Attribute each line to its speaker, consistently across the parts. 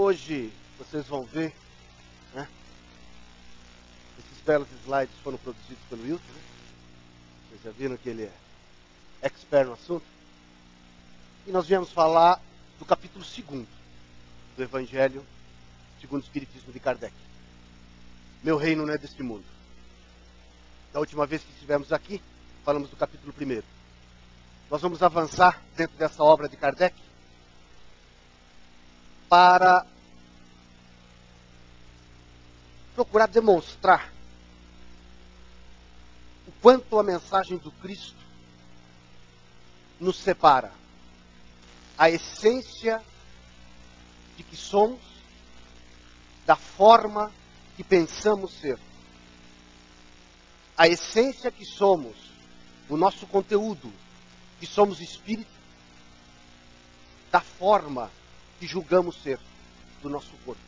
Speaker 1: Hoje vocês vão ver, né? Esses belos slides foram produzidos pelo Wilton, né? Vocês já viram que ele é expert no assunto. E nós viemos falar do capítulo 2 do Evangelho segundo o Espiritismo de Kardec. Meu reino não é deste mundo. Da última vez que estivemos aqui, falamos do capítulo 1. Nós vamos avançar dentro dessa obra de Kardec para procurar demonstrar o quanto a mensagem do Cristo nos separa a essência de que somos da forma que pensamos ser. A essência que somos, o nosso conteúdo, que somos espírito, da forma que julgamos ser, do nosso corpo.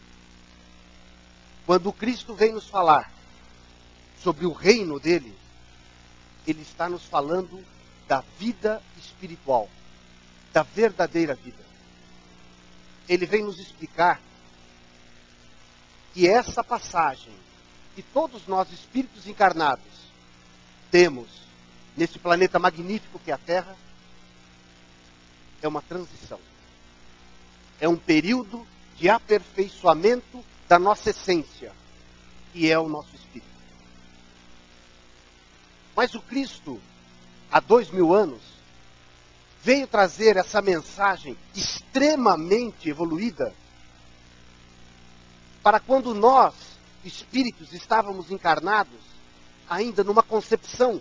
Speaker 1: Quando o Cristo vem nos falar sobre o reino dele, ele está nos falando da vida espiritual, da verdadeira vida. Ele vem nos explicar que essa passagem que todos nós, espíritos encarnados, temos nesse planeta magnífico que é a Terra, é uma transição. É um período de aperfeiçoamento da nossa essência, que é o nosso espírito. Mas o Cristo, há 2000 anos, veio trazer essa mensagem extremamente evoluída para quando nós, espíritos, estávamos encarnados, ainda numa concepção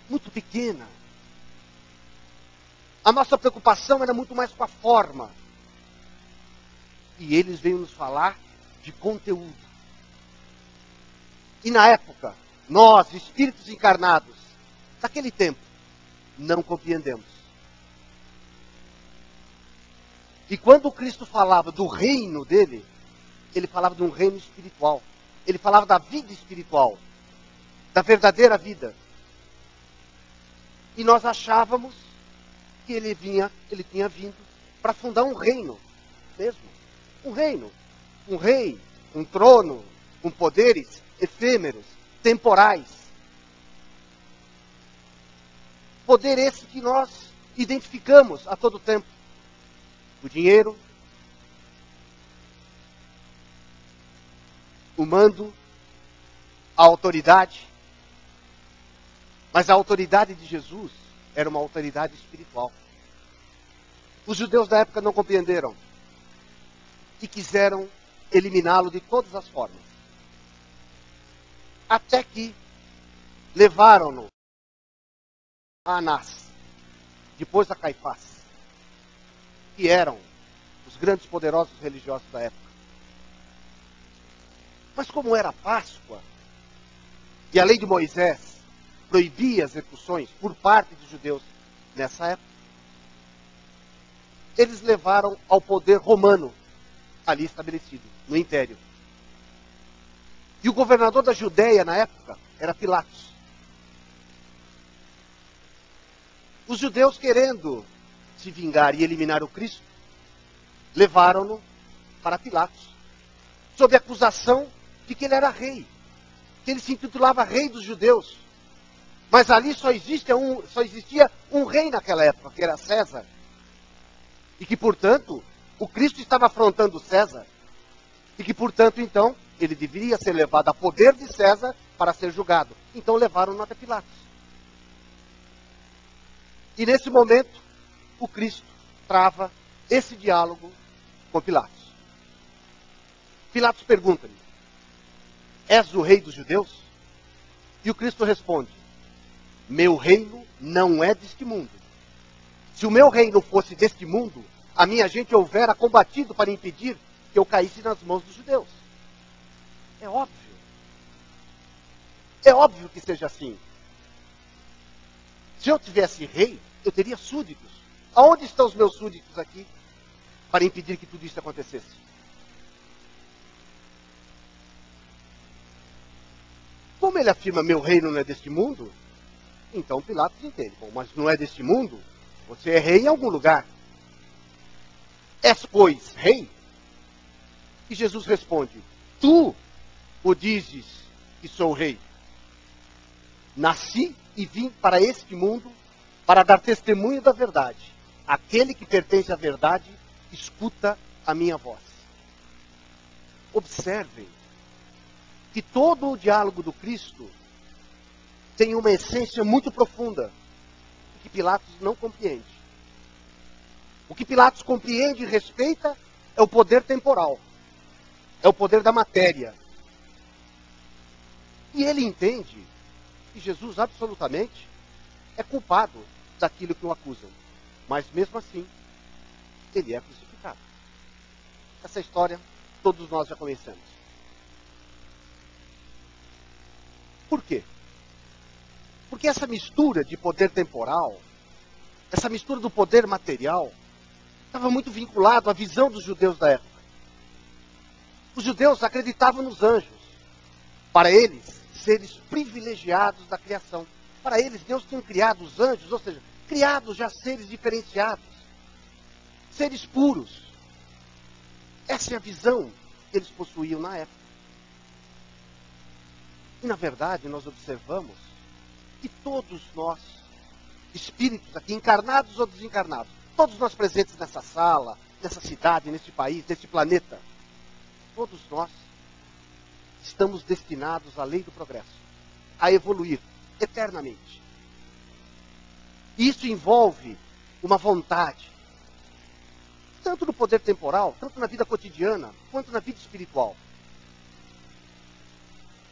Speaker 1: muito pequena. A nossa preocupação era muito mais com a forma. E eles veio nos falar de conteúdo. E na época, nós, espíritos encarnados, daquele tempo, não compreendemos. E quando o Cristo falava do reino dele, ele falava de um reino espiritual. Ele falava da vida espiritual, da verdadeira vida. E nós achávamos que ele tinha vindo para fundar um reino mesmo. Um reino, um rei, um trono, com poderes efêmeros, temporais. Poder esse que nós identificamos a todo tempo. O dinheiro, o mando, a autoridade. Mas a autoridade de Jesus era uma autoridade espiritual. Os judeus da época não compreenderam e quiseram eliminá-lo de todas as formas. Até que levaram-no a Anás, depois a Caifás, que eram os grandes poderosos religiosos da época. Mas como era Páscoa, e a lei de Moisés proibia as execuções por parte dos judeus nessa época, eles levaram ao poder romano, ali estabelecido, no Império. E o governador da Judéia, na época, era Pilatos. Os judeus, querendo se vingar e eliminar o Cristo, levaram-no para Pilatos, sob a acusação de que ele era rei, que ele se intitulava rei dos judeus. Mas ali só existia um rei naquela época, que era César. E que, portanto, o Cristo estava afrontando César. E que, portanto, então, ele deveria ser levado a poder de César para ser julgado. Então levaram-no até Pilatos. E nesse momento, o Cristo trava esse diálogo com Pilatos. Pilatos pergunta-lhe: és o rei dos judeus? E o Cristo responde: meu reino não é deste mundo. Se o meu reino fosse deste mundo, a minha gente houvera combatido para impedir que eu caísse nas mãos dos judeus. É óbvio. É óbvio que seja assim. Se eu tivesse rei, eu teria súditos. Aonde estão os meus súditos aqui para impedir que tudo isso acontecesse? Como ele afirma, meu reino não é deste mundo, então Pilatos entende. Bom, mas não é deste mundo? Você é rei em algum lugar. És, pois, rei? E Jesus responde: tu o dizes que sou rei. Nasci e vim para este mundo para dar testemunho da verdade. Aquele que pertence à verdade escuta a minha voz. Observem que todo o diálogo do Cristo tem uma essência muito profunda, que Pilatos não compreende. O que Pilatos compreende e respeita é o poder temporal, é o poder da matéria. E ele entende que Jesus absolutamente é culpado daquilo que o acusam. Mas mesmo assim, ele é crucificado. Essa história todos nós já conhecemos. Por quê? Porque essa mistura de poder temporal, essa mistura do poder material, estava muito vinculado à visão dos judeus da época. Os judeus acreditavam nos anjos. Para eles, seres privilegiados da criação. Para eles, Deus tinha criado os anjos, ou seja, criados já seres diferenciados. Seres puros. Essa é a visão que eles possuíam na época. E na verdade, nós observamos que todos nós, espíritos aqui, encarnados ou desencarnados, todos nós presentes nessa sala, nessa cidade, nesse país, nesse planeta, todos nós estamos destinados à lei do progresso, a evoluir eternamente. E isso envolve uma vontade, tanto no poder temporal, tanto na vida cotidiana, quanto na vida espiritual.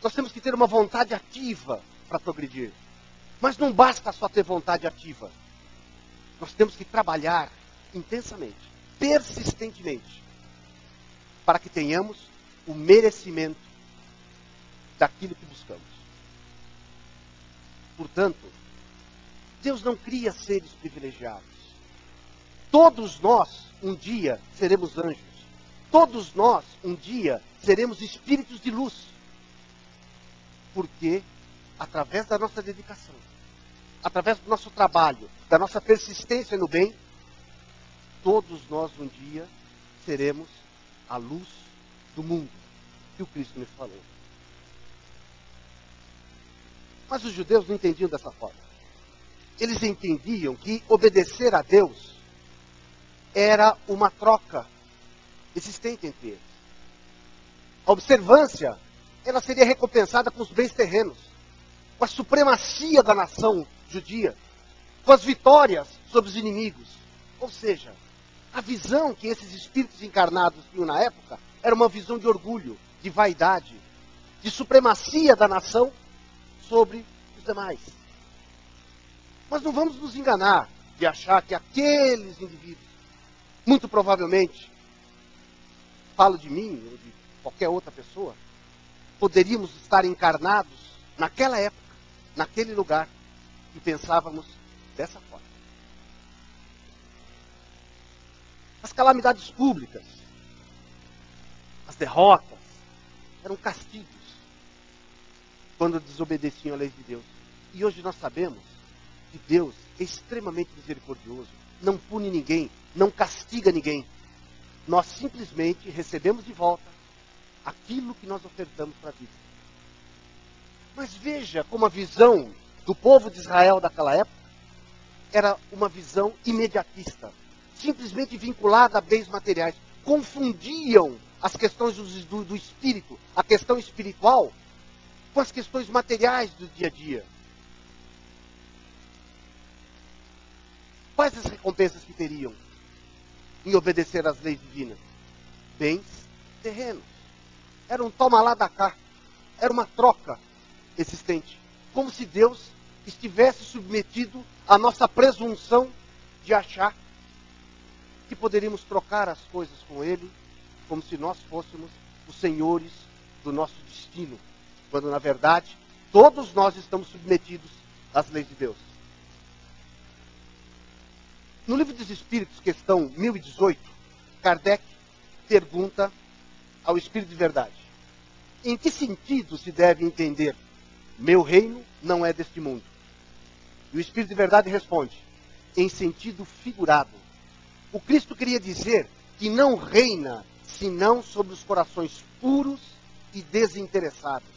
Speaker 1: Nós temos que ter uma vontade ativa para progredir. Mas não basta só ter vontade ativa. Nós temos que trabalhar intensamente, persistentemente, para que tenhamos o merecimento daquilo que buscamos. Portanto, Deus não cria seres privilegiados. Todos nós, um dia, seremos anjos. Todos nós, um dia, seremos espíritos de luz. Porque, através da nossa dedicação, através do nosso trabalho, da nossa persistência no bem, todos nós, um dia, seremos a luz do mundo, que o Cristo nos falou. Mas os judeus não entendiam dessa forma. Eles entendiam que obedecer a Deus era uma troca existente entre eles. A observância, ela seria recompensada com os bens terrenos, com a supremacia da nação judia, com as vitórias sobre os inimigos. Ou seja, a visão que esses espíritos encarnados tinham na época era uma visão de orgulho, de vaidade, de supremacia da nação sobre os demais. Mas não vamos nos enganar de achar que aqueles indivíduos, muito provavelmente, falo de mim ou de qualquer outra pessoa, poderíamos estar encarnados naquela época, naquele lugar, e pensávamos dessa forma. As calamidades públicas, as derrotas, eram castigos quando desobedeciam a lei de Deus. E hoje nós sabemos que Deus é extremamente misericordioso, não pune ninguém, não castiga ninguém. Nós simplesmente recebemos de volta aquilo que nós ofertamos para a vida. Mas veja como a visão do povo de Israel daquela época era uma visão imediatista, simplesmente vinculada a bens materiais. Confundiam as questões do espírito, a questão espiritual, com as questões materiais do dia a dia. Quais as recompensas que teriam em obedecer às leis divinas? Bens terrenos. Era um toma lá da cá. Era uma troca existente. Como se Deus estivesse submetido à nossa presunção de achar que poderíamos trocar as coisas com Ele, como se nós fôssemos os senhores do nosso destino. Quando, na verdade, todos nós estamos submetidos às leis de Deus. No Livro dos Espíritos, questão 1018, Kardec pergunta ao Espírito de Verdade: em que sentido se deve entender meu reino não é deste mundo? E o Espírito de Verdade responde: em sentido figurado. O Cristo queria dizer que não reina senão sobre os corações puros e desinteressados.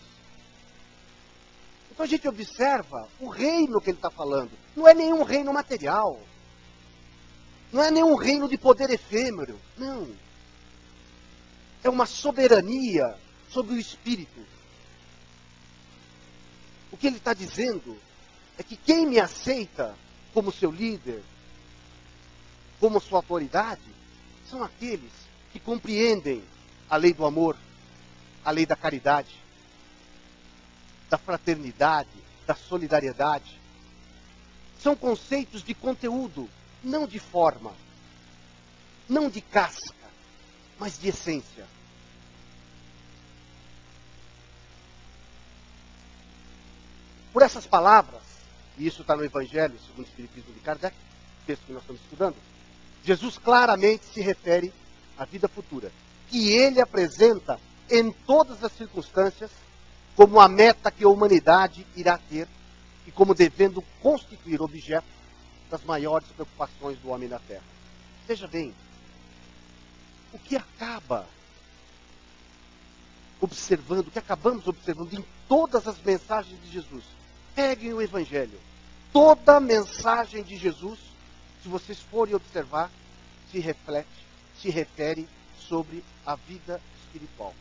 Speaker 1: Então a gente observa o reino que ele está falando. Não é nenhum reino material. Não é nenhum reino de poder efêmero. Não. É uma soberania sobre o Espírito. O que ele está dizendo é que quem me aceita como seu líder, como sua autoridade, são aqueles que compreendem a lei do amor, a lei da caridade, da fraternidade, da solidariedade. São conceitos de conteúdo, não de forma, não de casca, mas de essência. Por essas palavras, e isso está no Evangelho segundo o Espiritismo de Kardec, texto que nós estamos estudando, Jesus claramente se refere à vida futura, que ele apresenta em todas as circunstâncias como a meta que a humanidade irá ter e como devendo constituir objeto das maiores preocupações do homem na Terra. Veja bem, o que acabamos observando em todas as mensagens de Jesus. Peguem o Evangelho. Toda mensagem de Jesus, se vocês forem observar, se refere sobre a vida espiritual.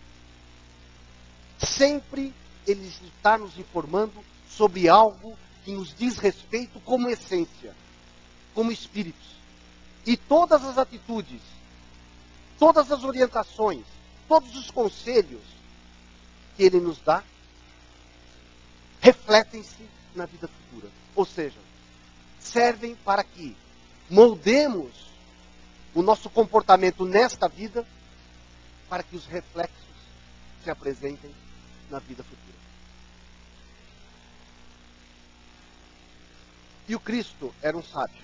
Speaker 1: Sempre ele está nos informando sobre algo que nos diz respeito como essência, como espíritos. E todas as atitudes, todas as orientações, todos os conselhos que ele nos dá, refletem-se na vida futura. Ou seja, servem para que moldemos o nosso comportamento nesta vida, para que os reflexos se apresentem na vida futura. E o Cristo era um sábio.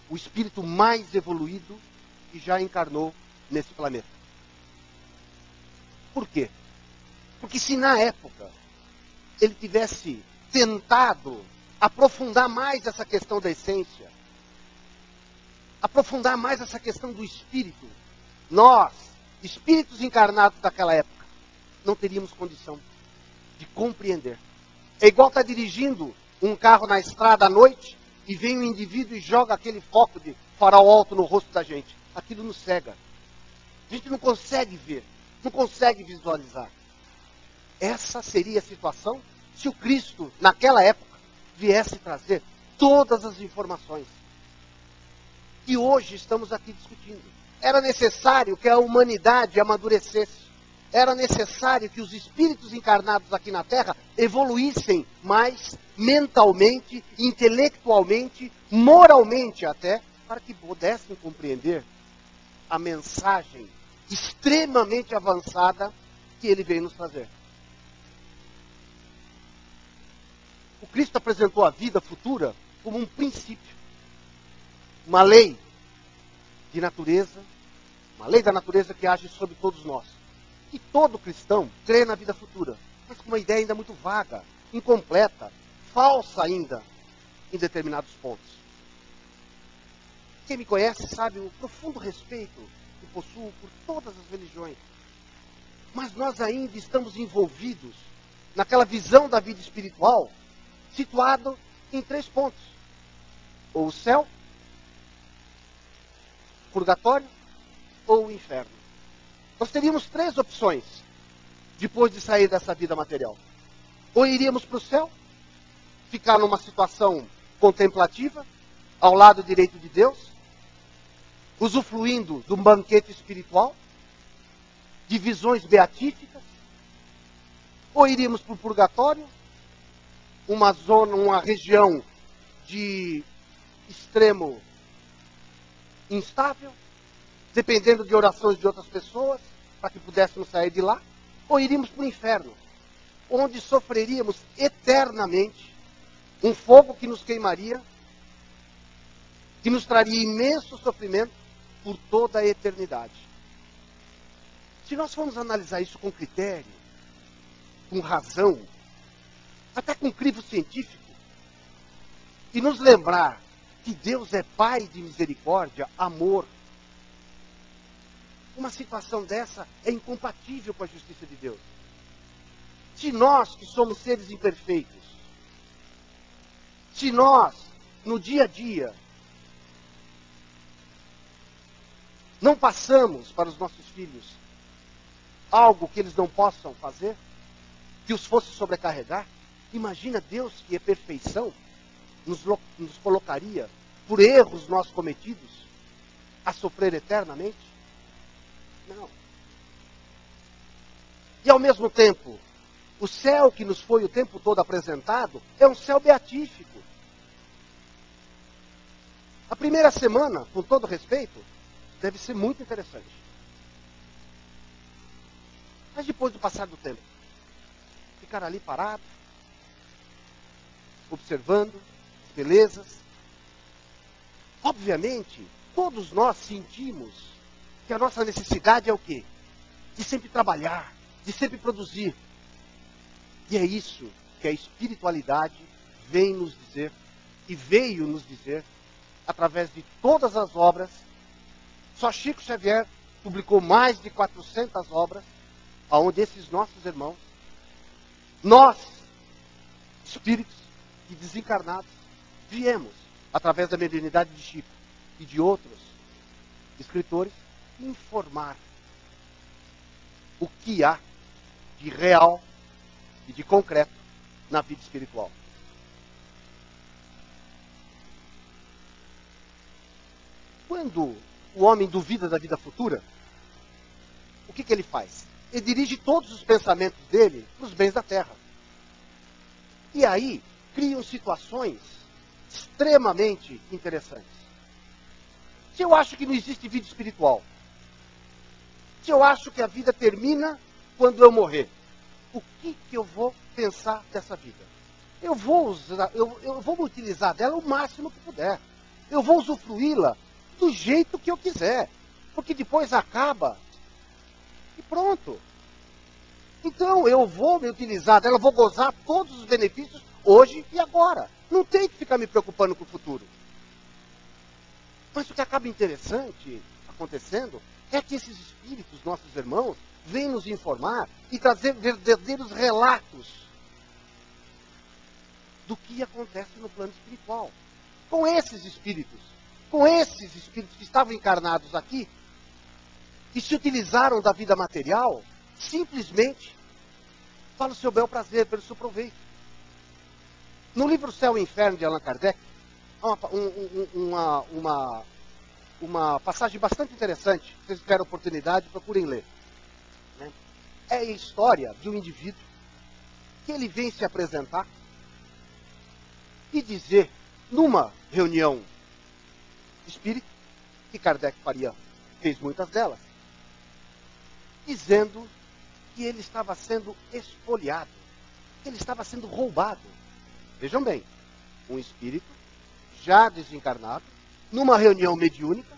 Speaker 1: O espírito mais evoluído que já encarnou nesse planeta. Por quê? Porque se na época ele tivesse tentado aprofundar mais essa questão da essência, aprofundar mais essa questão do espírito, nós, espíritos encarnados daquela época, não teríamos condição de compreender. É igual estar dirigindo um carro na estrada à noite e vem um indivíduo e joga aquele foco de farol alto no rosto da gente. Aquilo nos cega. A gente não consegue ver, não consegue visualizar. Essa seria a situação se o Cristo, naquela época, viesse trazer todas as informações que hoje estamos aqui discutindo. Era necessário que a humanidade amadurecesse. Era necessário que os espíritos encarnados aqui na Terra evoluíssem mais mentalmente, intelectualmente, moralmente até, para que pudessem compreender a mensagem extremamente avançada que ele veio nos trazer. O Cristo apresentou a vida futura como um princípio, uma lei de natureza, uma lei da natureza que age sobre todos nós. E todo cristão crê na vida futura, mas com uma ideia ainda muito vaga, incompleta, falsa ainda, em determinados pontos. Quem me conhece sabe o profundo respeito que possuo por todas as religiões. Mas nós ainda estamos envolvidos naquela visão da vida espiritual, situado em 3 pontos. Ou o céu, o purgatório, ou o inferno. Nós teríamos 3 opções depois de sair dessa vida material. Ou iríamos para o céu, ficar numa situação contemplativa, ao lado direito de Deus, usufruindo de um banquete espiritual, de visões beatíficas, ou iríamos para o purgatório, uma zona, uma região de extremo instável, dependendo de orações de outras pessoas, para que pudéssemos sair de lá, ou iríamos para o inferno, onde sofreríamos eternamente um fogo que nos queimaria, que nos traria imenso sofrimento por toda a eternidade. Se nós formos analisar isso com critério, com razão, até com crivo científico, e nos lembrar que Deus é Pai de misericórdia, amor, Uma situação dessa é incompatível com a justiça de Deus. Se nós, que somos seres imperfeitos, se nós, no dia a dia, não passamos para os nossos filhos algo que eles não possam fazer, que os fosse sobrecarregar, imagina Deus, que é perfeição, nos colocaria, por erros nós cometidos, a sofrer eternamente? Não. E ao mesmo tempo, o céu que nos foi o tempo todo apresentado é um céu beatífico. A primeira semana, com todo respeito, deve ser muito interessante. Mas depois do passar do tempo, ficar ali parado, observando as belezas. Obviamente, todos nós sentimos que a nossa necessidade é o quê? De sempre trabalhar, de sempre produzir. E é isso que a espiritualidade vem nos dizer, e veio nos dizer, através de todas as obras. Só Chico Xavier publicou mais de 400 obras, onde esses nossos irmãos, nós, espíritos e desencarnados, viemos, através da mediunidade de Chico e de outros escritores, informar o que há de real e de concreto na vida espiritual. Quando o homem duvida da vida futura, o que ele faz? Ele dirige todos os pensamentos dele para os bens da terra. E aí criam situações extremamente interessantes. Se eu acho que não existe vida espiritual, se eu acho que a vida termina quando eu morrer, o que eu vou pensar dessa vida? Eu vou me utilizar dela o máximo que puder. Eu vou usufruí-la do jeito que eu quiser. Porque depois acaba e pronto. Então eu vou me utilizar dela, vou gozar todos os benefícios hoje e agora. Não tem que ficar me preocupando com o futuro. Mas o que acaba interessante acontecendo é que esses espíritos, nossos irmãos, vêm nos informar e trazer verdadeiros relatos do que acontece no plano espiritual. Com esses espíritos que estavam encarnados aqui, que se utilizaram da vida material, simplesmente para o seu bel prazer, pelo seu proveito. No livro Céu e Inferno de Allan Kardec, há uma passagem bastante interessante. Se vocês tiverem oportunidade, procurem ler. É a história de um indivíduo que ele vem se apresentar e dizer, numa reunião espírita, que Kardec fez muitas delas, dizendo que ele estava sendo espoliado, que ele estava sendo roubado. Vejam bem, um espírito já desencarnado, numa reunião mediúnica,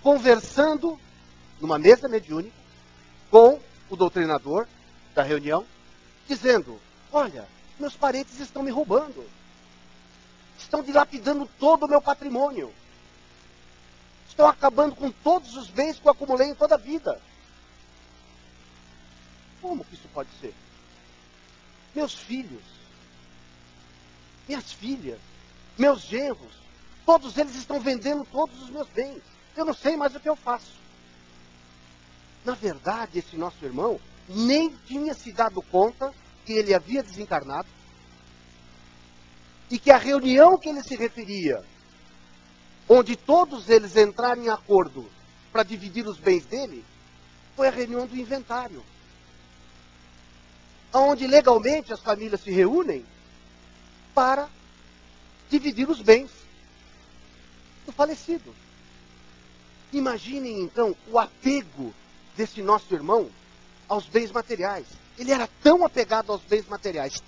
Speaker 1: conversando numa mesa mediúnica com o doutrinador da reunião, dizendo, olha, meus parentes estão me roubando, estão dilapidando todo o meu patrimônio, estão acabando com todos os bens que eu acumulei em toda a vida. Como que isso pode ser? Meus filhos, minhas filhas, meus genros, todos eles estão vendendo todos os meus bens. Eu não sei mais o que eu faço. Na verdade, esse nosso irmão nem tinha se dado conta que ele havia desencarnado e que a reunião que ele se referia, onde todos eles entraram em acordo para dividir os bens dele, foi a reunião do inventário, onde legalmente as famílias se reúnem para dividir os bens do falecido. Imaginem então o apego desse nosso irmão aos bens materiais. Ele era tão apegado aos bens materiais,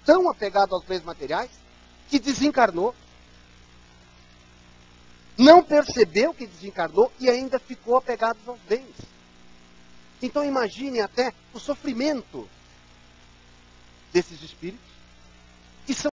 Speaker 1: que desencarnou, não percebeu que desencarnou e ainda ficou apegado aos bens. Então imagine até o sofrimento desses espíritos, que são